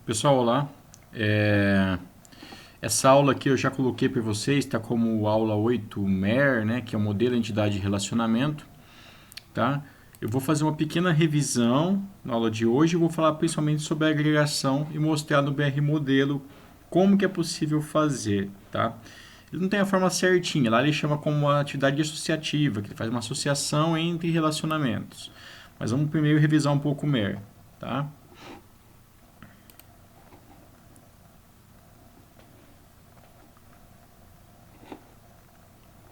Pessoal, olá. Essa aula aqui eu já coloquei para vocês, está como aula 8 MER, né, que é o modelo entidade de relacionamento, tá? Eu vou fazer uma pequena revisão na aula de hoje e vou falar principalmente sobre a agregação e mostrar no BR modelo como que é possível fazer, tá? Ele não tem a forma certinha, lá ele chama como uma atividade associativa, que ele faz uma associação entre relacionamentos. Mas vamos primeiro revisar um pouco o MER, tá?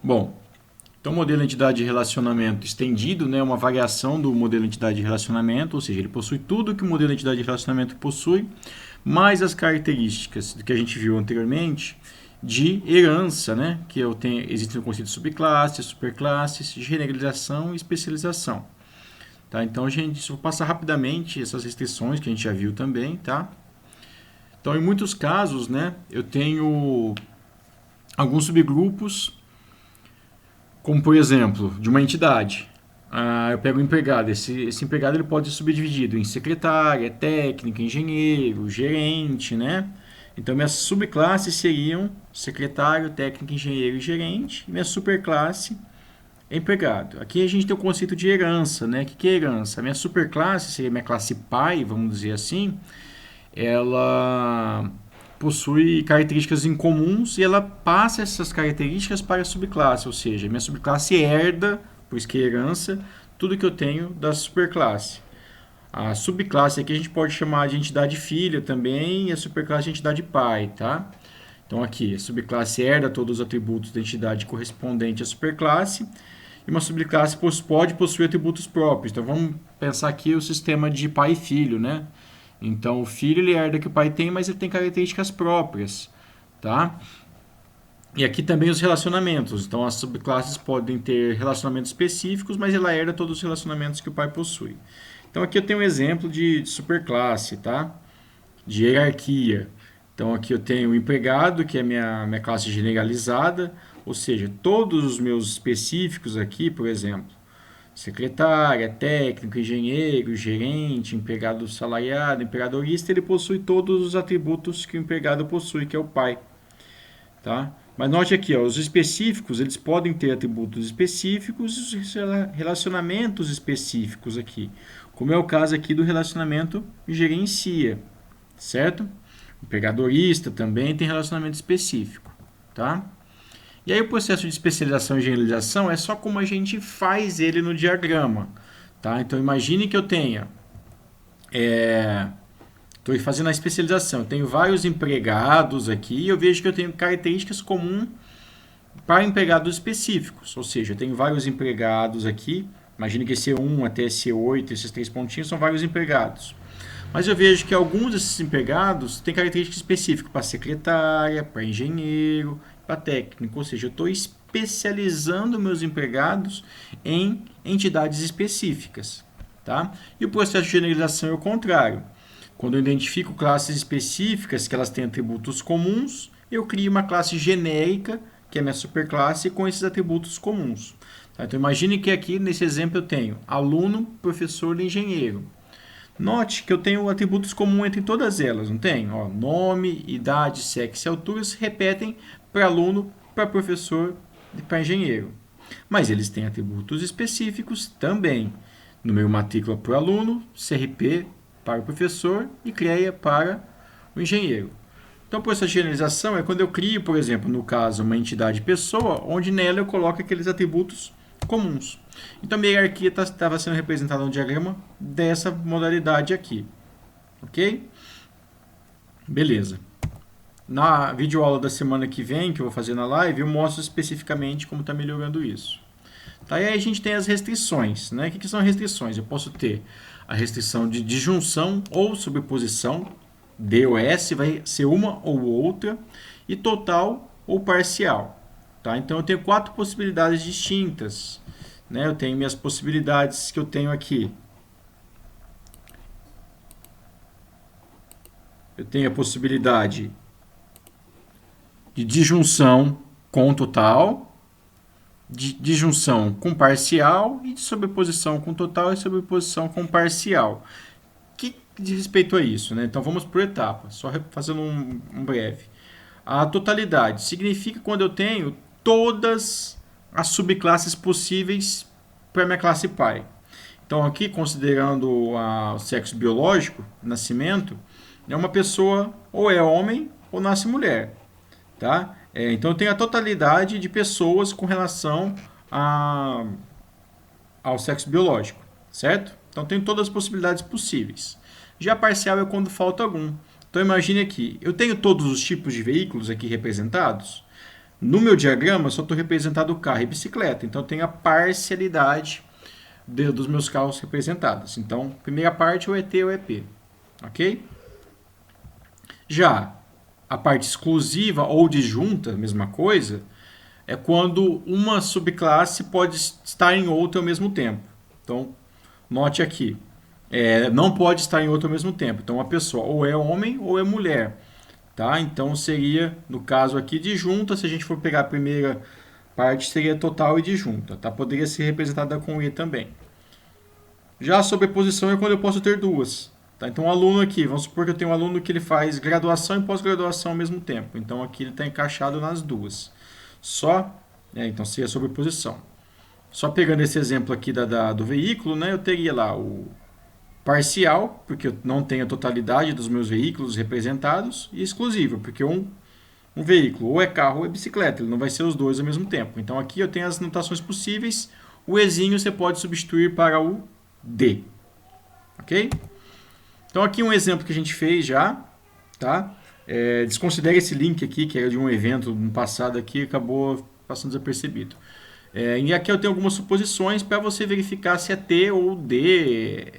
Bom, então, o modelo entidade de relacionamento estendido, né, é uma variação do modelo entidade de relacionamento, ou seja, ele possui tudo que o modelo entidade de relacionamento possui, mais as características que a gente viu anteriormente de herança, né, que existe o conceito de subclasses, superclasses, generalização e especialização. Tá? Então, vou passar rapidamente essas restrições que a gente já viu também, tá? Então, em muitos casos, né, eu tenho alguns subgrupos, como por exemplo, de uma entidade. Eu pego um empregado. Esse empregado ele pode ser subdividido em secretária, técnica, engenheiro, gerente, né? Então, minhas subclasses seriam secretário, técnico, engenheiro e gerente. E minha superclasse é empregado. Aqui a gente tem o conceito de herança, né? O que é herança? A minha superclasse seria minha classe pai, vamos dizer assim. Ela possui características incomuns e ela passa essas características para a subclasse, ou seja, minha subclasse herda, por isso que é herança, tudo que eu tenho da superclasse. A subclasse aqui a gente pode chamar de entidade filha também e a superclasse de entidade pai, tá? Então aqui, a subclasse herda todos os atributos da entidade correspondente à superclasse e uma subclasse pode possuir atributos próprios. Então vamos pensar aqui o sistema de pai e filho, né? Então o filho ele herda que o pai tem, mas ele tem características próprias, tá? E aqui também os relacionamentos. Então as subclasses podem ter relacionamentos específicos, mas ela herda todos os relacionamentos que o pai possui. Então aqui eu tenho um exemplo de superclasse, tá? De hierarquia. Então aqui eu tenho o empregado, que é minha classe generalizada, ou seja, todos os meus específicos aqui, por exemplo, secretária, técnico, engenheiro, gerente, empregado salariado, empregadorista, ele possui todos os atributos que o empregado possui, que é o pai. Tá? Mas note aqui, ó, os específicos, eles podem ter atributos específicos e os relacionamentos específicos aqui, como é o caso aqui do relacionamento gerencia, certo? O empregadorista também tem relacionamento específico, tá? E aí o processo de especialização e generalização é só como a gente faz ele no diagrama, tá? Então imagine que eu tenha, estou fazendo a especialização, eu tenho vários empregados aqui e eu vejo que eu tenho características comuns para empregados específicos, ou seja, eu tenho vários empregados aqui, imagine que C1 até C8, esses três pontinhos são vários empregados. Mas eu vejo que alguns desses empregados têm características específicas para secretária, para engenheiro, para técnico. Ou seja, eu estou especializando meus empregados em entidades específicas. Tá? E o processo de generalização é o contrário. Quando eu identifico classes específicas que elas têm atributos comuns, eu crio uma classe genérica, que é a minha superclasse, com esses atributos comuns. Tá? Então imagine que aqui nesse exemplo eu tenho aluno, professor e engenheiro. Note que eu tenho atributos comuns entre todas elas, não tem? Ó, nome, idade, sexo e altura se repetem para aluno, para professor e para engenheiro. Mas eles têm atributos específicos também. Número matrícula para o aluno, CRP para o professor e CREA para o engenheiro. Então, por essa generalização é quando eu crio, por exemplo, no caso, uma entidade pessoa, onde nela eu coloco aqueles atributos comuns. Então, a minha hierarquia estava sendo representada no diagrama dessa modalidade aqui. Ok? Beleza. Na videoaula da semana que vem, que eu vou fazer na live, eu mostro especificamente como está melhorando isso. Tá? E aí a gente tem as restrições. Né? O que são as restrições? Eu posso ter a restrição de disjunção ou sobreposição, D ou S, vai ser uma ou outra, e total ou parcial. Tá? Então eu tenho 4 possibilidades distintas. Né? Eu tenho minhas possibilidades que eu tenho aqui. Eu tenho a possibilidade de disjunção com total, de disjunção com parcial e de sobreposição com total e sobreposição com parcial. que diz respeito a isso, né? Então vamos por etapas, só fazendo um breve. A totalidade significa quando eu tenho todas as subclasses possíveis para minha classe pai. Então aqui, considerando o sexo biológico, nascimento, é uma pessoa ou é homem ou nasce mulher, tá? Então eu tenho a totalidade de pessoas com relação ao sexo biológico, certo? Então tem todas as possibilidades possíveis. Já parcial é quando falta algum. Então imagine aqui, eu tenho todos os tipos de veículos aqui representados. No meu diagrama só estou representado carro e bicicleta, então eu tenho a parcialidade dos meus carros representados. Então, primeira parte é o ET ou EP, ok? Já a parte exclusiva ou disjunta, mesma coisa, é quando uma subclasse pode estar em outra ao mesmo tempo. Então, note aqui, não pode estar em outra ao mesmo tempo. Então, uma pessoa ou é homem ou é mulher. Tá? Então, seria, no caso aqui, disjunta. Se a gente for pegar a primeira parte, seria total e disjunta. Tá? Poderia ser representada com E também. Já a sobreposição é quando eu posso ter duas. Tá? Então, um aluno aqui, vamos supor que eu tenho um aluno que ele faz graduação e pós-graduação ao mesmo tempo. Então, aqui ele está encaixado nas duas. Então seria a sobreposição. Só pegando esse exemplo aqui do veículo, né, eu teria lá o parcial, porque eu não tenho a totalidade dos meus veículos representados, e exclusivo, porque um veículo ou é carro ou é bicicleta, ele não vai ser os dois ao mesmo tempo. Então aqui eu tenho as notações possíveis, o Ezinho você pode substituir para o D. Ok? Então aqui um exemplo que a gente fez já, tá? Desconsidere esse link aqui, que era de um evento no passado aqui, acabou passando desapercebido. E aqui eu tenho algumas suposições para você verificar se é T ou D,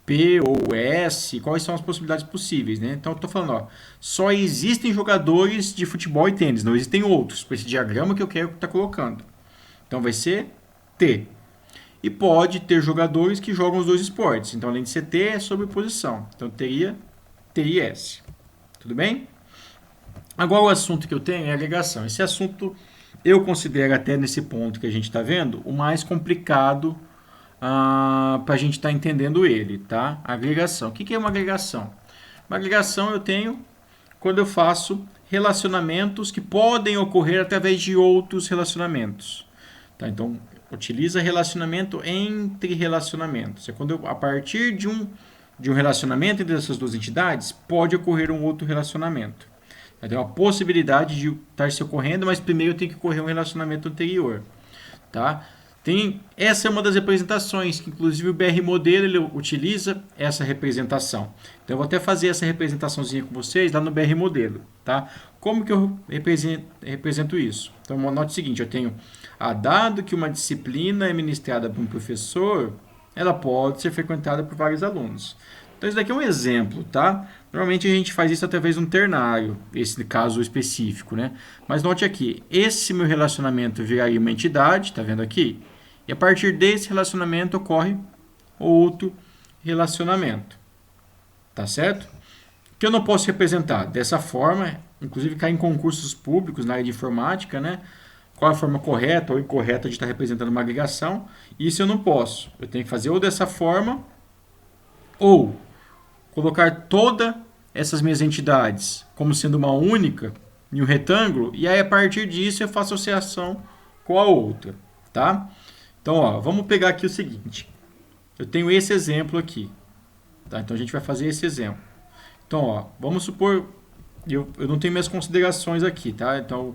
P ou S, quais são as possibilidades possíveis, né? Então eu estou falando, ó, só existem jogadores de futebol e tênis, não existem outros, para esse diagrama que eu quero estar colocando. Então vai ser T. E pode ter jogadores que jogam os dois esportes. Então além de ser T, é sobreposição. Então teria T e S. Tudo bem? Agora o assunto que eu tenho é agregação. Esse assunto eu considero até nesse ponto que a gente está vendo o mais complicado para a gente estar entendendo ele, tá? Agregação. O que é uma agregação? Uma agregação eu tenho quando eu faço relacionamentos que podem ocorrer através de outros relacionamentos. Tá? Então, utiliza relacionamento entre relacionamentos. É quando a partir de um relacionamento entre essas duas entidades, pode ocorrer um outro relacionamento. Tem uma possibilidade de estar se ocorrendo, mas primeiro tem que ocorrer um relacionamento anterior. Tá? Essa é uma das representações, que inclusive o BR Modelo ele utiliza essa representação. Então eu vou até fazer essa representaçãozinha com vocês lá no BR Modelo. Tá? Como que eu represento isso? Então anote o seguinte, eu tenho, dado que uma disciplina é ministrada por um professor, ela pode ser frequentada por vários alunos. Então isso daqui é um exemplo, tá? Normalmente a gente faz isso através de um ternário, esse caso específico, né? Mas note aqui, esse meu relacionamento viraria uma entidade, tá vendo aqui? E a partir desse relacionamento ocorre outro relacionamento, tá certo? Que eu não posso representar dessa forma, inclusive cai em concursos públicos na área de informática, né? Qual a forma correta ou incorreta de estar representando uma agregação? Isso eu não posso. Eu tenho que fazer ou dessa forma, ou colocar todas essas minhas entidades como sendo uma única em um retângulo, e aí a partir disso eu faço associação com a outra, tá? Então, ó, vamos pegar aqui o seguinte. Eu tenho esse exemplo aqui, tá? Então a gente vai fazer esse exemplo. Então, ó, vamos supor, eu não tenho minhas considerações aqui, tá? Então,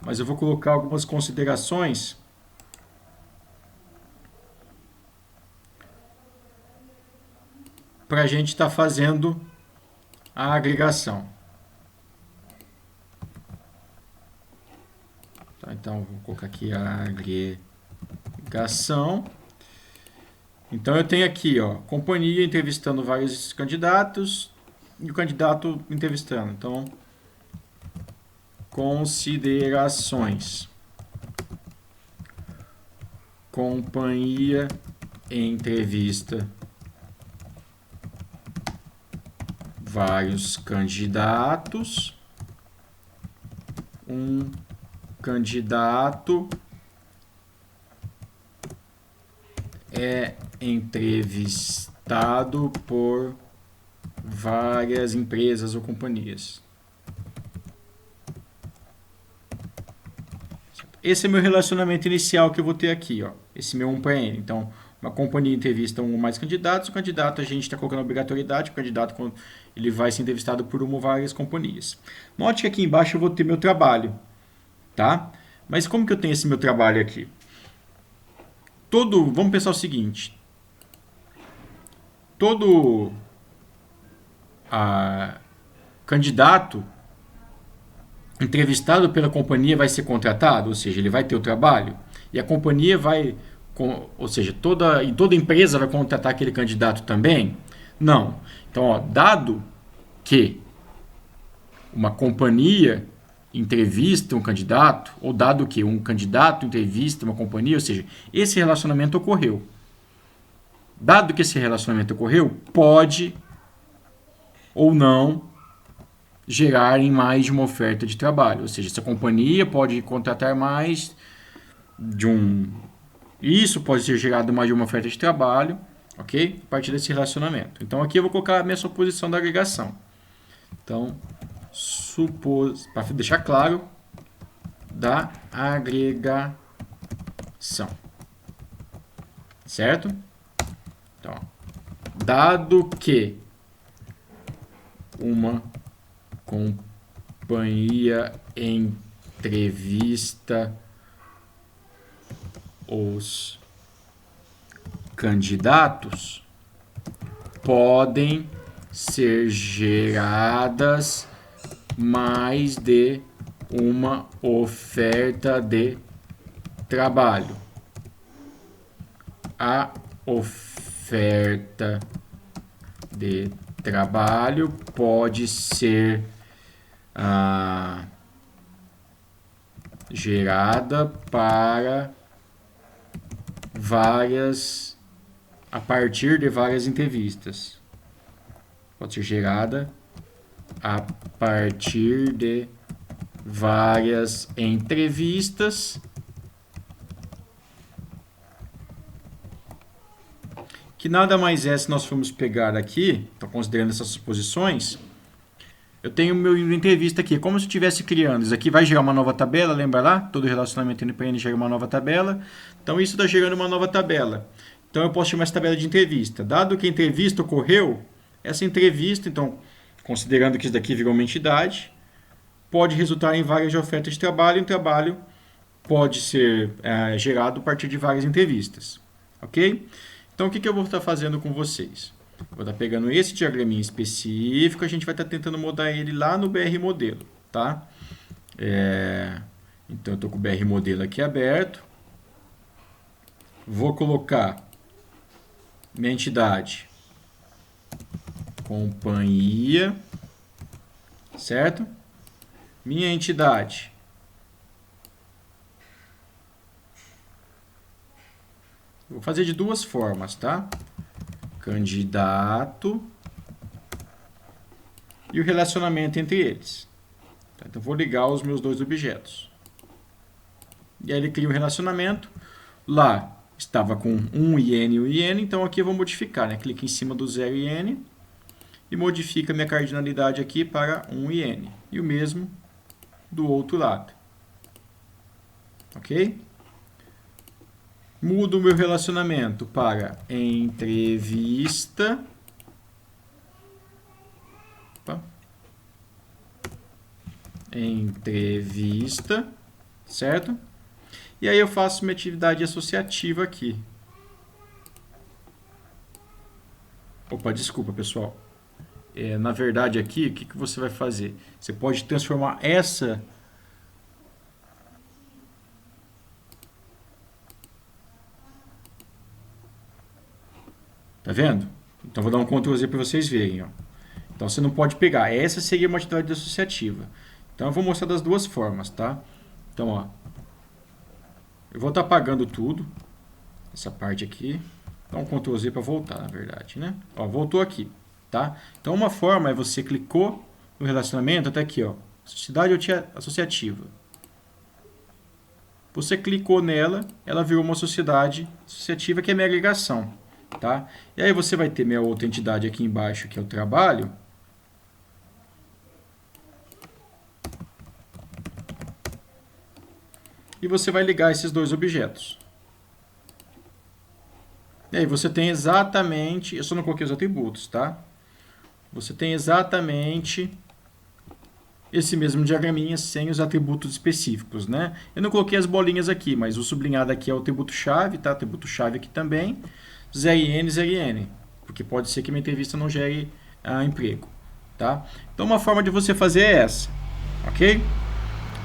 mas eu vou colocar algumas considerações para a gente estar fazendo a agregação. Tá, então, vou colocar aqui a agregação. Então, eu tenho aqui, ó, companhia entrevistando vários candidatos e o candidato entrevistando. Então, considerações. Companhia entrevista vários candidatos, um candidato é entrevistado por várias empresas ou companhias. Esse é meu relacionamento inicial que eu vou ter aqui, ó. Esse meu 1 para N. Então, uma companhia entrevista um ou mais candidatos. O candidato, a gente está colocando obrigatoriedade. O candidato, ele vai ser entrevistado por uma ou várias companhias. Note que aqui embaixo eu vou ter meu trabalho, tá? Mas como que eu tenho esse meu trabalho aqui? Vamos pensar o seguinte. Todo candidato entrevistado pela companhia vai ser contratado, ou seja, ele vai ter o trabalho, e a companhia vai, ou seja, toda empresa vai contratar aquele candidato também? Não. Então, ó, dado que uma companhia entrevista um candidato, ou dado que um candidato entrevista uma companhia, ou seja, esse relacionamento ocorreu. Dado que esse relacionamento ocorreu, pode ou não gerar em mais de uma oferta de trabalho. Ou seja, essa companhia pode contratar mais de um... Isso pode ser gerado mais de uma oferta de trabalho, ok? A partir desse relacionamento. Então, aqui eu vou colocar a minha suposição da agregação. Então, para deixar claro, da agregação. Certo? Então, dado que uma companhia entrevista os candidatos, podem ser geradas mais de uma oferta de trabalho. A oferta de trabalho pode ser gerada para a partir de várias entrevistas. Pode ser gerada a partir de várias entrevistas que nada mais é, se nós formos pegar aqui, então considerando essas suposições, eu tenho meu entrevista aqui, como se eu estivesse criando. Isso aqui vai gerar uma nova tabela, lembra lá? Todo relacionamento NPN gera uma nova tabela. Então isso está gerando uma nova tabela. Então eu posso chamar essa tabela de entrevista. Dado que a entrevista ocorreu, essa entrevista, então, considerando que isso daqui virou uma entidade, pode resultar em várias ofertas de trabalho, e um trabalho pode ser gerado a partir de várias entrevistas. Ok? Então, o que eu vou estar fazendo com vocês? Vou estar pegando esse diagraminha específico, a gente vai estar tentando mudar ele lá no BR Modelo, tá? Então, eu estou com o BR Modelo aqui aberto. Vou colocar minha entidade, companhia, certo? Minha entidade, vou fazer de duas formas, tá? Candidato e o relacionamento entre eles. Então, vou ligar os meus dois objetos. E aí ele cria um relacionamento. Lá estava com 1 IN e 1 IN, então aqui eu vou modificar, né? Clique em cima do 0 IN e modifica minha cardinalidade aqui para 1 IN. E o mesmo do outro lado. Ok? Mudo o meu relacionamento para entrevista. Opa. Entrevista, certo? E aí eu faço minha atividade associativa aqui. Opa, desculpa, pessoal. Na verdade aqui, o que você vai fazer? Você pode transformar essa... Tá vendo? Então, vou dar um Ctrl Z para vocês verem. Ó. Então, você não pode pegar. Essa seria uma atividade associativa. Então, eu vou mostrar das duas formas, tá? Então, ó. Eu vou estar apagando tudo. Essa parte aqui. Dá um Ctrl Z para voltar, na verdade, né? Ó, voltou aqui, tá? Então, uma forma é você clicou no relacionamento, até aqui, ó. Sociedade associativa. Você clicou nela, ela virou uma sociedade associativa que é minha agregação. tá? E aí você vai ter minha outra entidade aqui embaixo, que é o trabalho. E você vai ligar esses dois objetos. E aí você tem exatamente... Eu só não coloquei os atributos, tá? Você tem exatamente esse mesmo diagraminha sem os atributos específicos, né? Eu não coloquei as bolinhas aqui, mas o sublinhado aqui é o atributo-chave, tá? Atributo-chave aqui também. ZRN, ZRN. Porque pode ser que minha entrevista não gere emprego, tá? Então, uma forma de você fazer é essa, ok?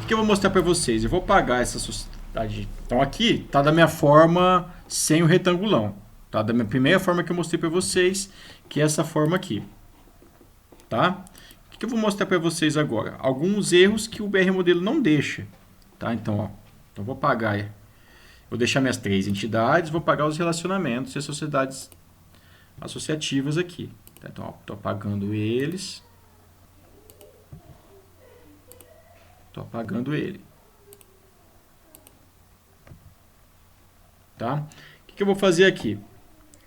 O que eu vou mostrar para vocês? Eu vou apagar essa sociedade. Então, aqui está da minha forma sem o retangulão. Tá? Da minha primeira forma que eu mostrei para vocês, que é essa forma aqui. Tá? O que eu vou mostrar para vocês agora? Alguns erros que o BR Modelo não deixa. Tá? Então, ó, eu vou apagar. Vou deixar minhas três entidades, vou apagar os relacionamentos e as sociedades associativas aqui. Tá? Então, estou apagando eles. Estou apagando ele. Tá? O que eu vou fazer aqui?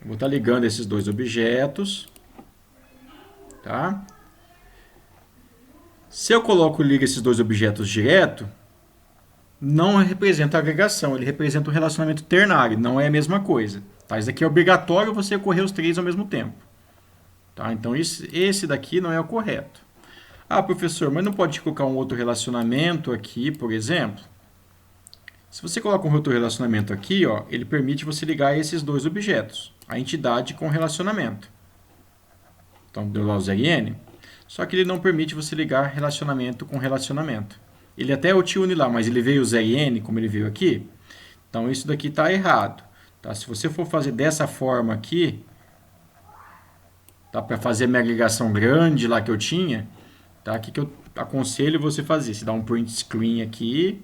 Eu vou estar ligando esses dois objetos. Tá? Se eu coloco liga esses dois objetos direto, não representa agregação, ele representa um relacionamento ternário, não é a mesma coisa. Tá? Isso aqui é obrigatório você correr os três ao mesmo tempo. Tá? Então, esse daqui não é o correto. Ah, professor, mas não pode colocar um outro relacionamento aqui, por exemplo? Se você coloca um outro relacionamento aqui, ó, ele permite você ligar esses dois objetos, a entidade com o relacionamento. Então, deu lá o ZRN, só que ele não permite você ligar relacionamento com relacionamento. Ele até o tune lá, mas ele veio o ZRN, como ele veio aqui. Então, isso daqui está errado. Tá? Se você for fazer dessa forma aqui, tá? Para fazer a minha ligação grande lá que eu tinha, tá? O que eu aconselho você fazer? Você dá um print screen aqui,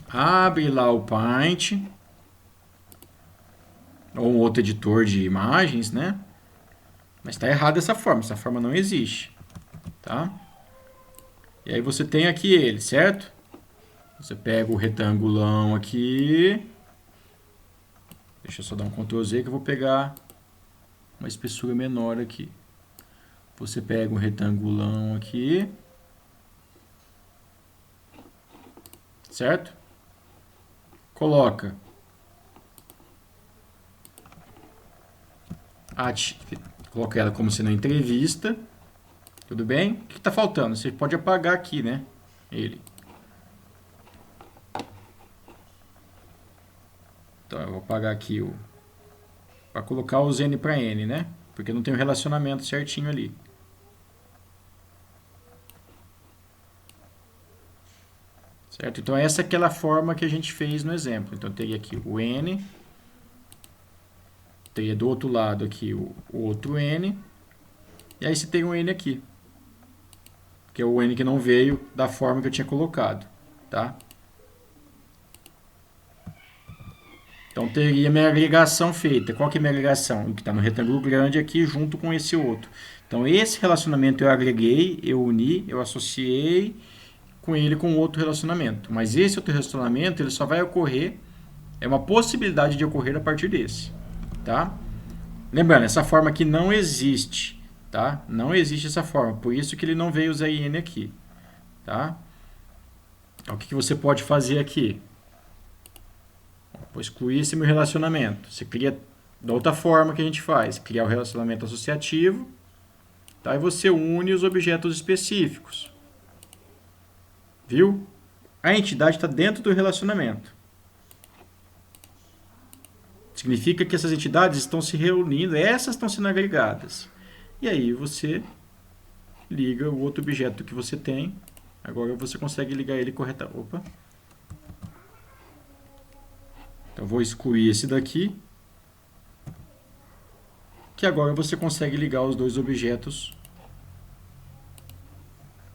abre lá o Paint, ou um outro editor de imagens, né? Mas está errado essa forma não existe, tá? E aí você tem aqui ele, certo? Você pega o retangulão aqui, deixa eu só dar um Ctrl Z que eu vou pegar uma espessura menor aqui. Você pega um retangulão aqui, certo? Coloca coloca ela como sendo entrevista, tudo bem? O que está faltando? Você pode apagar aqui, né? Ele. Então eu vou apagar aqui para colocar os N para N, né? Porque não tem o relacionamento certinho ali. Certo? Então, essa é aquela forma que a gente fez no exemplo. Então, eu teria aqui o N, teria do outro lado aqui o outro N, e aí você tem um N aqui, que é o N que não veio da forma que eu tinha colocado. Tá? Então, teria minha agregação feita. Qual que é a minha agregação? O que está no retângulo grande aqui junto com esse outro. Então, esse relacionamento eu agreguei, eu uni, eu associei com ele com outro relacionamento. Mas esse outro relacionamento ele só vai ocorrer, é uma possibilidade de ocorrer a partir desse. Tá? Lembrando, essa forma aqui não existe. Tá? Não existe essa forma, por isso que ele não veio o ZRN aqui. Tá? Então, o que você pode fazer aqui? Vou excluir esse meu relacionamento. Você cria da outra forma que a gente faz, criar o relacionamento associativo, tá? E você une os objetos específicos. Viu? A entidade está dentro do relacionamento. Significa que essas entidades estão se reunindo, essas estão sendo agregadas. E aí você liga o outro objeto que você tem. Agora você consegue ligar ele corretamente. Opa! Então, vou excluir esse daqui. Que agora você consegue ligar os dois objetos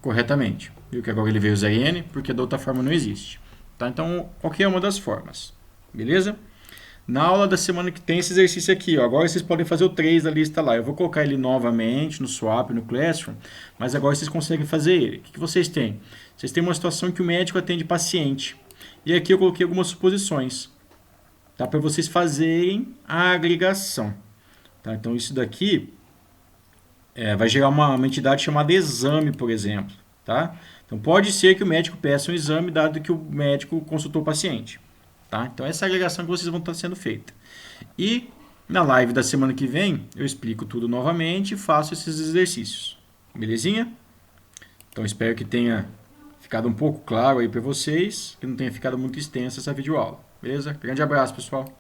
corretamente. Viu que agora ele veio ZRN, porque da outra forma não existe. Tá? Então, qualquer uma das formas. Beleza? Na aula da semana que tem esse exercício aqui, ó. Agora vocês podem fazer o 3 da lista lá. Eu vou colocar ele novamente no Swap, no Classroom, mas agora vocês conseguem fazer ele. O que vocês têm? Vocês têm uma situação que o médico atende paciente. E aqui eu coloquei algumas suposições. tá? Para vocês fazerem a agregação. Tá? Então, isso daqui vai gerar uma entidade chamada exame, por exemplo. Tá? Então, pode ser que o médico peça um exame, dado que o médico consultou o paciente. Tá? Então, essa é a agregação que vocês vão estar sendo feita. E na live da semana que vem, eu explico tudo novamente e faço esses exercícios. Belezinha? Então, espero que tenha ficado um pouco claro aí para vocês, que não tenha ficado muito extensa essa videoaula. Beleza? Grande abraço, pessoal!